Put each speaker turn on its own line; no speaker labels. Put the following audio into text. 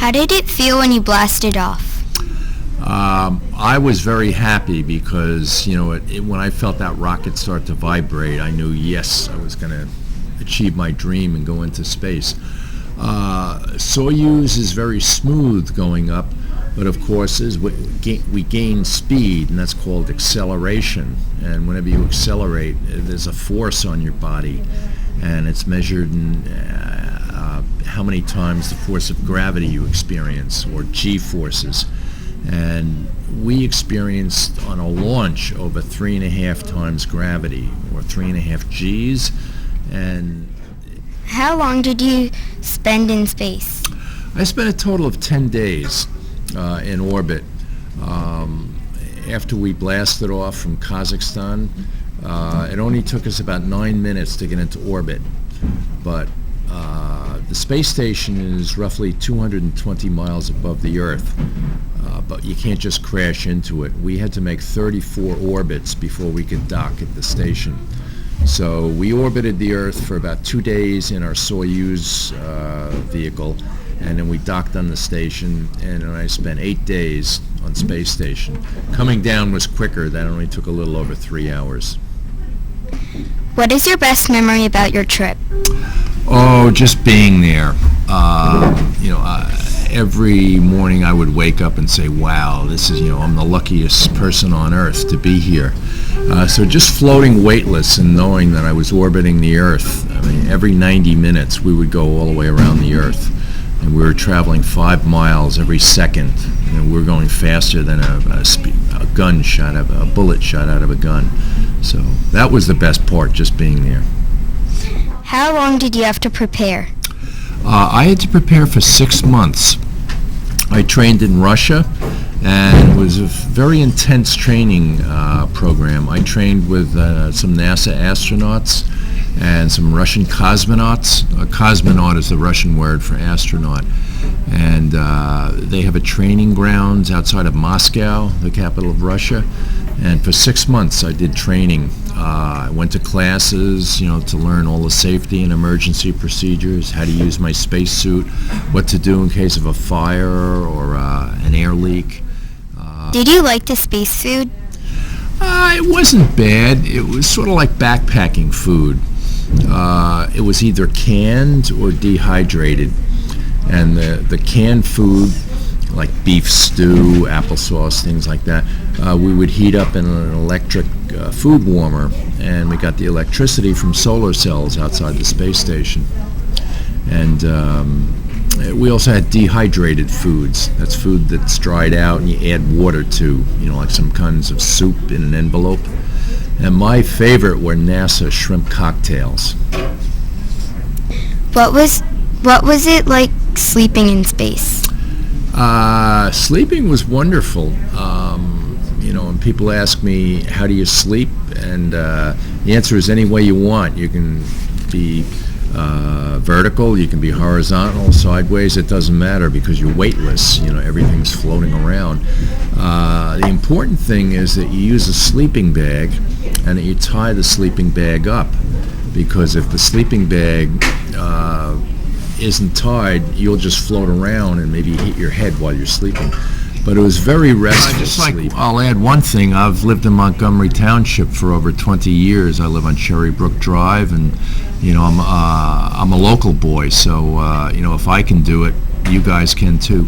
How did it feel when you blasted off?
I was very happy because, when I felt that rocket start to vibrate, I knew, yes, I was going to achieve my dream and go into space. Soyuz is very smooth going up, but of course we gain speed, and that's called acceleration. And whenever you accelerate, there's a force on your body, and it's measured in how many times the force of gravity you experience, or G-forces. And we experienced on a launch over 3.5 times gravity, or 3.5 Gs. And
how long did you spend in space?
I spent a total of 10 days in orbit. After we blasted off from Kazakhstan, it only took us about 9 minutes to get into orbit. But the space station is roughly 220 miles above the Earth, but you can't just crash into it. We had to make 34 orbits before we could dock at the station. So we orbited the Earth for about 2 days in our Soyuz vehicle, and then we docked on the station, and then I spent 8 days on space station. Coming down was quicker. That only took a little over 3 hours.
What is your best memory about your trip?
Oh, just being there. Every morning I would wake up and say, wow, this is, I'm the luckiest person on Earth to be here. So just floating weightless and knowing that I was orbiting the Earth. I mean, every 90 minutes we would go all the way around the Earth. And we were traveling 5 miles every second. And we were going faster than a bullet shot out of a gun. So that was the best part, just being there.
How long did you have to prepare?
I had to prepare for 6 months. I trained in Russia, and it was a very intense training program. I trained with some NASA astronauts and some Russian cosmonauts. A cosmonaut is the Russian word for astronaut. And they have a training grounds outside of Moscow, the capital of Russia. And for 6 months I did training. I went to classes, to learn all the safety and emergency procedures, how to use my spacesuit, what to do in case of a fire or an air leak.
Did you like the spacesuit?
It wasn't bad. It was sort of like backpacking food. It was either canned or dehydrated. And the canned food, like beef stew, applesauce, things like that, we would heat up in an electric food warmer, and we got the electricity from solar cells outside the space station. And we also had dehydrated foods. That's food that's dried out and you add water to, like some kinds of soup in an envelope. And my favorite were NASA shrimp cocktails.
What was it like sleeping in space?
Sleeping was wonderful. And people ask me, how do you sleep? And the answer is any way you want. You can be vertical, you can be horizontal, sideways, it doesn't matter because you're weightless. Everything's floating around. The important thing is that you use a sleeping bag and that you tie the sleeping bag up, because if the sleeping bag isn't tied, you'll just float around and maybe hit your head while you're sleeping. But it was very restful sleep. I'll add one thing. I've lived in Montgomery Township for over 20 years. I live on Cherry Brook Drive, and I'm a local boy. So if I can do it, you guys can too.